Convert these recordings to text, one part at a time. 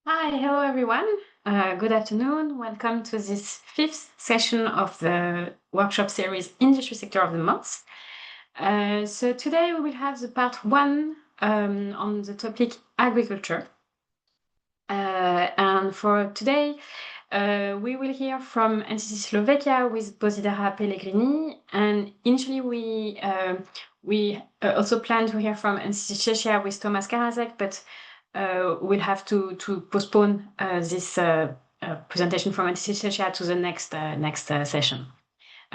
Hi, hello everyone. Good afternoon. Welcome to this fifth session of the workshop series Industry Sector of the Month. So today we will have the part one on the topic agriculture. And for today, we will hear from NCC Slovakia with Bosidara Pellegrini, and initially we also plan to hear from NCC Czechia with Thomas Karasek, but we'll have to postpone this presentation from NCC Czechia to the next session,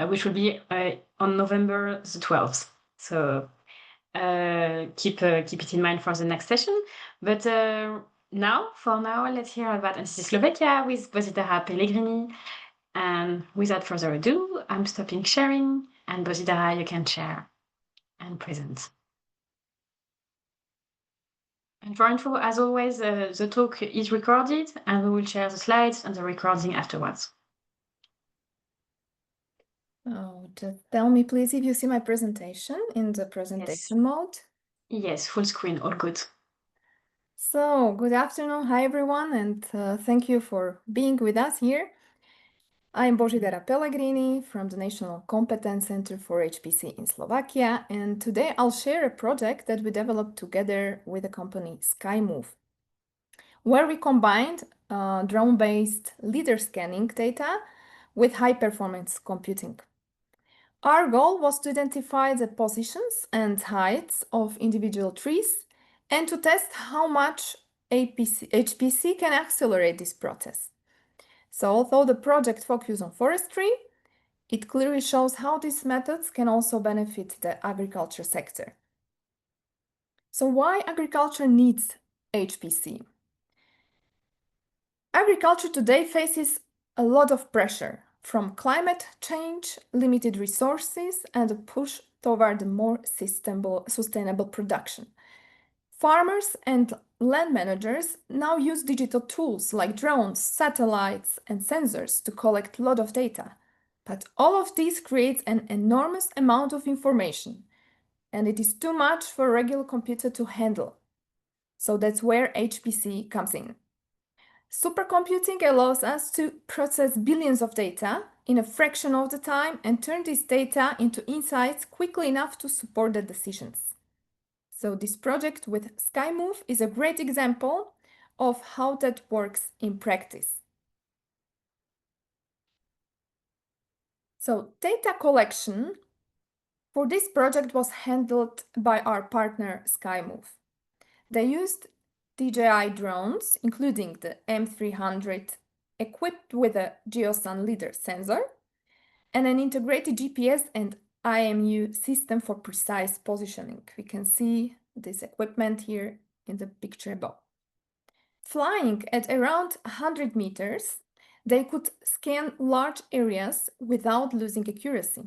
which will be on November the 12th. So keep it in mind for the next session. But for now, let's hear about NCC Slovakia with Bosidara Pellegrini. And without further ado, I'm stopping sharing, and Bosidara, you can share and present. And for info, as always, the talk is recorded, and we will share the slides and the recording afterwards. Oh, just tell me, please, if you see my presentation in the presentation mode. Yes, full screen, all good. So, good afternoon. Hi, everyone, and thank you for being with us here. I'm Božidara Pellegrini from the National Competence Center for HPC in Slovakia, and today I'll share a project that we developed together with the company SkyMove, where we combined drone-based LiDAR scanning data with high-performance computing. Our goal was to identify the positions and heights of individual trees and to test how much HPC can accelerate this process. So although the project focused on forestry, it clearly shows how these methods can also benefit the agriculture sector. So why agriculture needs HPC? Agriculture today faces a lot of pressure from climate change, limited resources, and a push toward more sustainable production. Farmers and land managers now use digital tools like drones, satellites, and sensors to collect a lot of data. But all of this creates an enormous amount of information, and it is too much for a regular computer to handle. So that's where HPC comes in. Supercomputing allows us to process billions of data in a fraction of the time and turn this data into insights quickly enough to support the decisions. So this project with SkyMove is a great example of how that works in practice. So data collection for this project was handled by our partner SkyMove. They used DJI drones, including the M300, equipped with a GeoSun LiDAR sensor and an integrated GPS and IMU system for precise positioning. We can see this equipment here in the picture above. Flying at around 100 meters, they could scan large areas without losing accuracy.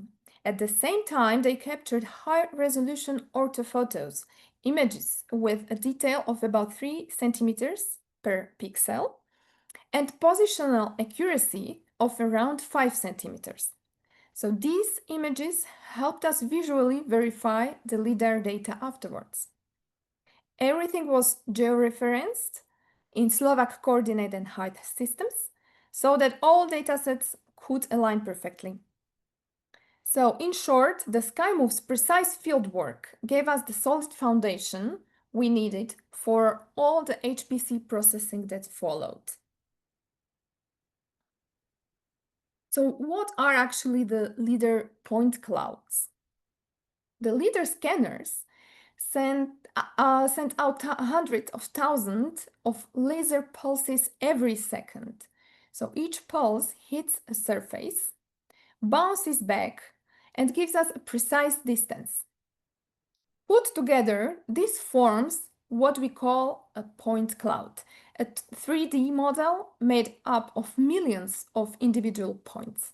At the same time, they captured high-resolution orthophotos, images with a detail of about 3 centimeters per pixel, and positional accuracy of around 5 centimeters. So these images helped us visually verify the LiDAR data afterwards. Everything was georeferenced in Slovak coordinate and height systems so that all datasets could align perfectly. So in short, the SkyMove's precise field work gave us the solid foundation we needed for all the HPC processing that followed. So what are actually the LiDAR point clouds? The LiDAR scanners sent out hundreds of thousands of laser pulses every second. So each pulse hits a surface, bounces back, and gives us a precise distance. Put together, this forms what we call a point cloud, a 3D model made up of millions of individual points.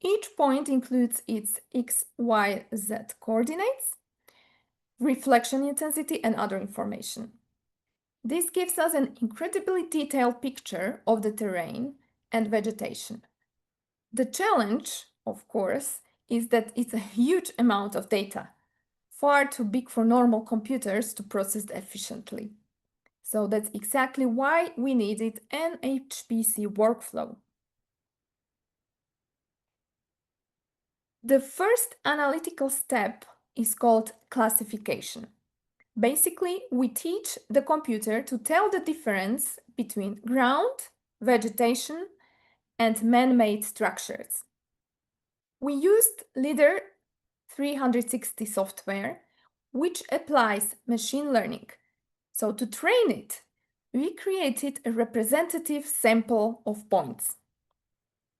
Each point includes its X, Y, Z coordinates, reflection intensity, and other information. This gives us an incredibly detailed picture of the terrain and vegetation. The challenge, of course, is that it's a huge amount of data, far too big for normal computers to process efficiently. So that's exactly why we needed an HPC workflow. The first analytical step is called classification. Basically, we teach the computer to tell the difference between ground, vegetation, and man-made structures. We used LIDAR 360 software, which applies machine learning. So to train it, we created a representative sample of points,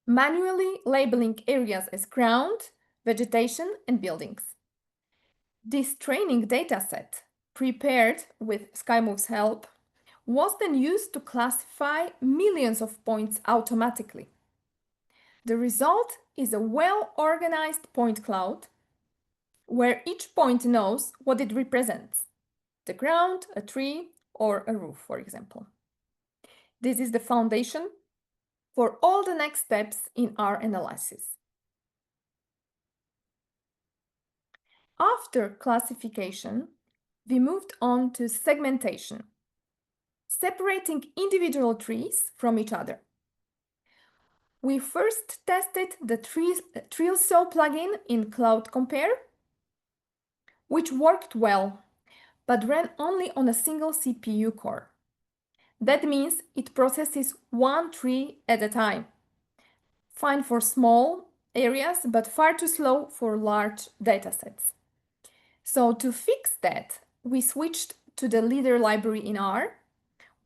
manually labeling areas as ground, vegetation, and buildings. This training dataset, prepared with SkyMove's help, was then used to classify millions of points automatically. The result is a well-organized point cloud where each point knows what it represents: the ground, a tree, or a roof, for example. This is the foundation for all the next steps in our analysis. After classification, we moved on to segmentation, separating individual trees from each other. We first tested the TrillSaw plugin in Cloud Compare, which worked well, but ran only on a single CPU core. That means it processes one tree at a time. Fine for small areas, but far too slow for large datasets. So to fix that, we switched to the LIDAR library in R,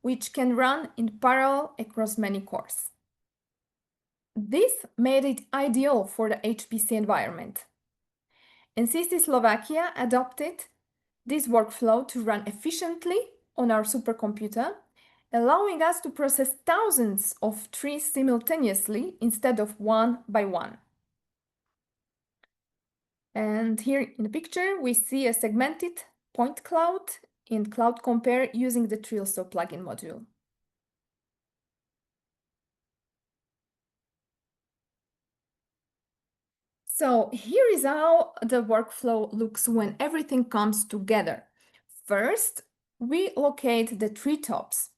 which can run in parallel across many cores. This made it ideal for the HPC environment. NCC Slovakia adopted this workflow to run efficiently on our supercomputer, allowing us to process thousands of trees simultaneously instead of one by one. And here in the picture, we see a segmented point cloud in Cloud Compare using the TrillSaw plugin module. So here is how the workflow looks when everything comes together. First, we locate the treetops,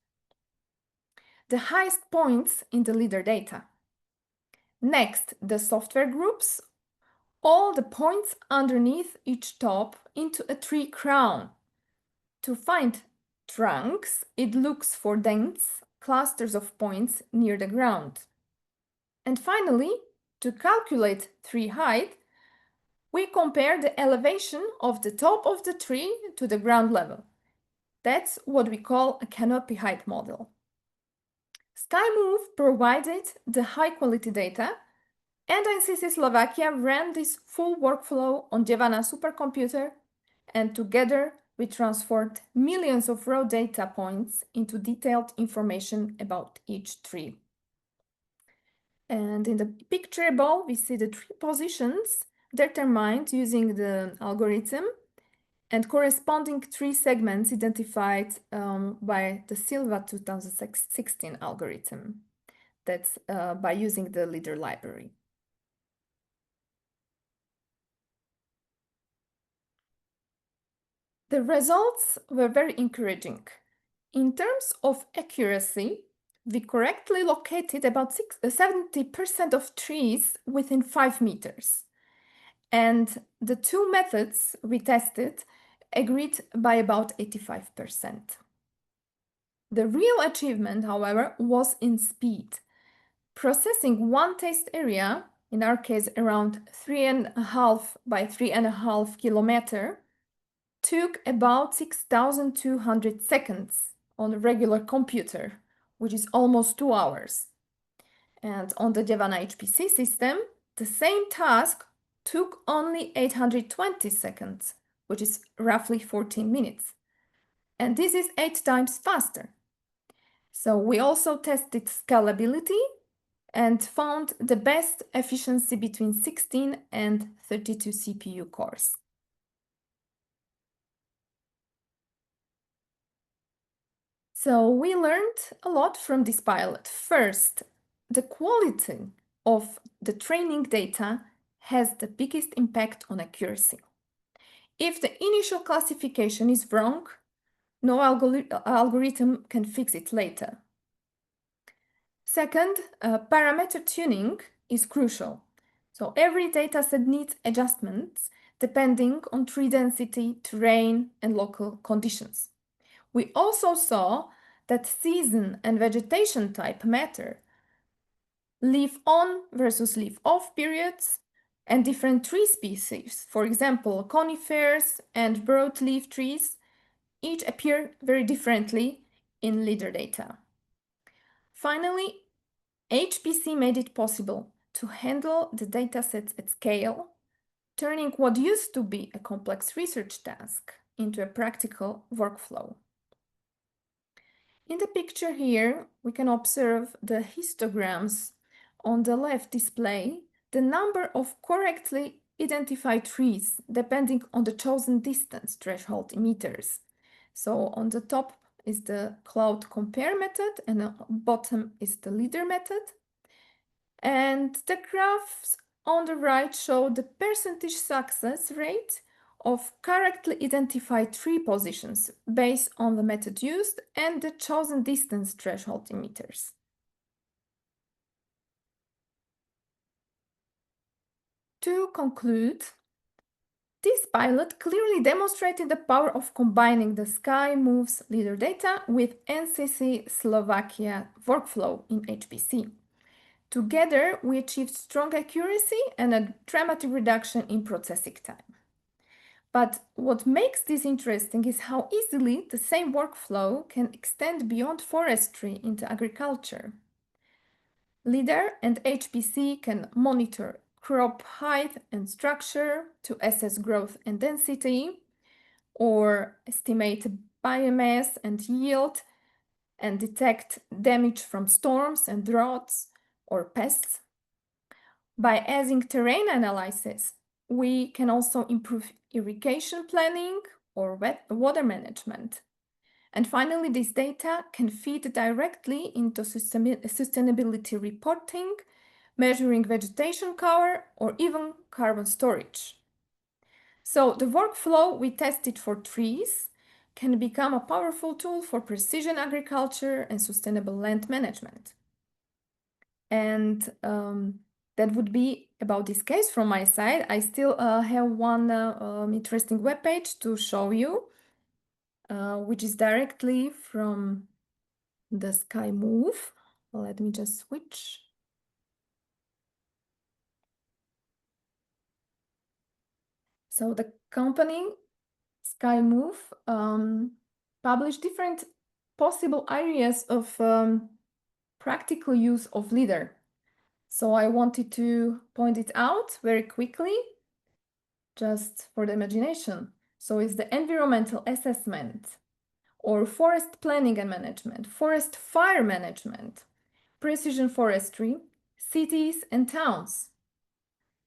the highest points in the LIDAR data. Next, the software groups all the points underneath each top into a tree crown. To find trunks, it looks for dense clusters of points near the ground. And finally, to calculate tree height, we compare the elevation of the top of the tree to the ground level. That's what we call a canopy height model. SkyMove provided the high-quality data, and NCC Slovakia ran this full workflow on Devana supercomputer, and together we transformed millions of raw data points into detailed information about each tree. And in the picture above, we see the tree positions determined using the algorithm and corresponding tree segments identified by the Silva 2016 algorithm. That's by using the LIDAR library. The results were very encouraging. In terms of accuracy, we correctly located about 70% of trees within 5 meters. And the two methods we tested agreed by about 85%. The real achievement, however, was in speed. Processing one test area, in our case around 3.5 by 3.5 kilometer, took about 6,200 seconds on a regular computer, which is almost 2 hours. And on the Devana HPC system, the same task took only 820 seconds, which is roughly 14 minutes. And this is 8 times faster. So we also tested scalability and found the best efficiency between 16 and 32 CPU cores. So we learned a lot from this pilot. First, the quality of the training data has the biggest impact on accuracy. If the initial classification is wrong, No algorithm can fix it later. Second, parameter tuning is crucial. So every dataset needs adjustments depending on tree density, terrain, and local conditions. We also saw that season and vegetation type matter. Leaf-on versus leaf-off periods and different tree species, for example, conifers and broadleaf trees, each appear very differently in leader data. Finally, HPC made it possible to handle the datasets at scale, turning what used to be a complex research task into a practical workflow. In the picture here, we can observe the histograms on the left display the number of correctly identified trees depending on the chosen distance threshold in meters. So on the top is the cloud compare method and the bottom is the leader method. And the graphs on the right show the percentage success rate of correctly identified tree positions based on the method used and the chosen distance threshold in meters. To conclude, this pilot clearly demonstrated the power of combining the SkyMove's leader data with NCC Slovakia workflow in HPC. Together, we achieved strong accuracy and a dramatic reduction in processing time. But what makes this interesting is how easily the same workflow can extend beyond forestry into agriculture. LIDAR and HPC can monitor crop height and structure to assess growth and density, or estimate biomass and yield, and detect damage from storms and droughts or pests. By adding terrain analysis, we can also improve irrigation planning or water management. And finally, this data can feed directly into sustainability reporting, measuring vegetation cover, or even carbon storage. So the workflow we tested for trees can become a powerful tool for precision agriculture and sustainable land management. And that would be about this case from my side. I still have one interesting webpage to show you, which is directly from the SkyMove. Let me just switch. So the company SkyMove published different possible areas of practical use of LIDAR. So I wanted to point it out very quickly, just for the imagination. So it's the environmental assessment, or forest planning and management, forest fire management, precision forestry, cities and towns.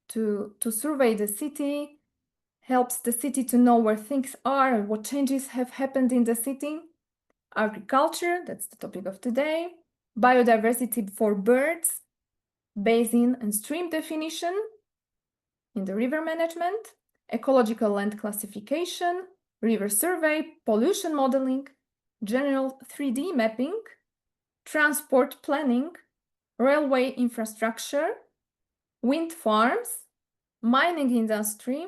To survey the city, helps the city to know where things are and what changes have happened in the city. Agriculture, that's the topic of today. Biodiversity for birds, basin and stream definition in the river management, ecological land classification, river survey, pollution modeling, general 3D mapping, transport planning, railway infrastructure, wind farms, mining industry,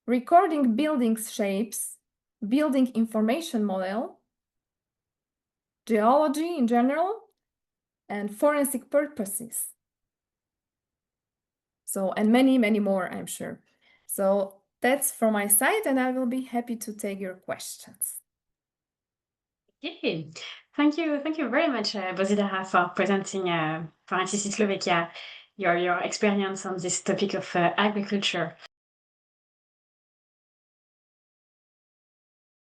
recording buildings shapes, building information model, geology in general, and forensic purposes. So, and many, many more, I'm sure. So that's from my side, and I will be happy to take your questions. Okay. Thank you very much, Bosidara, for presenting for NCC Slovakia your experience on this topic of agriculture.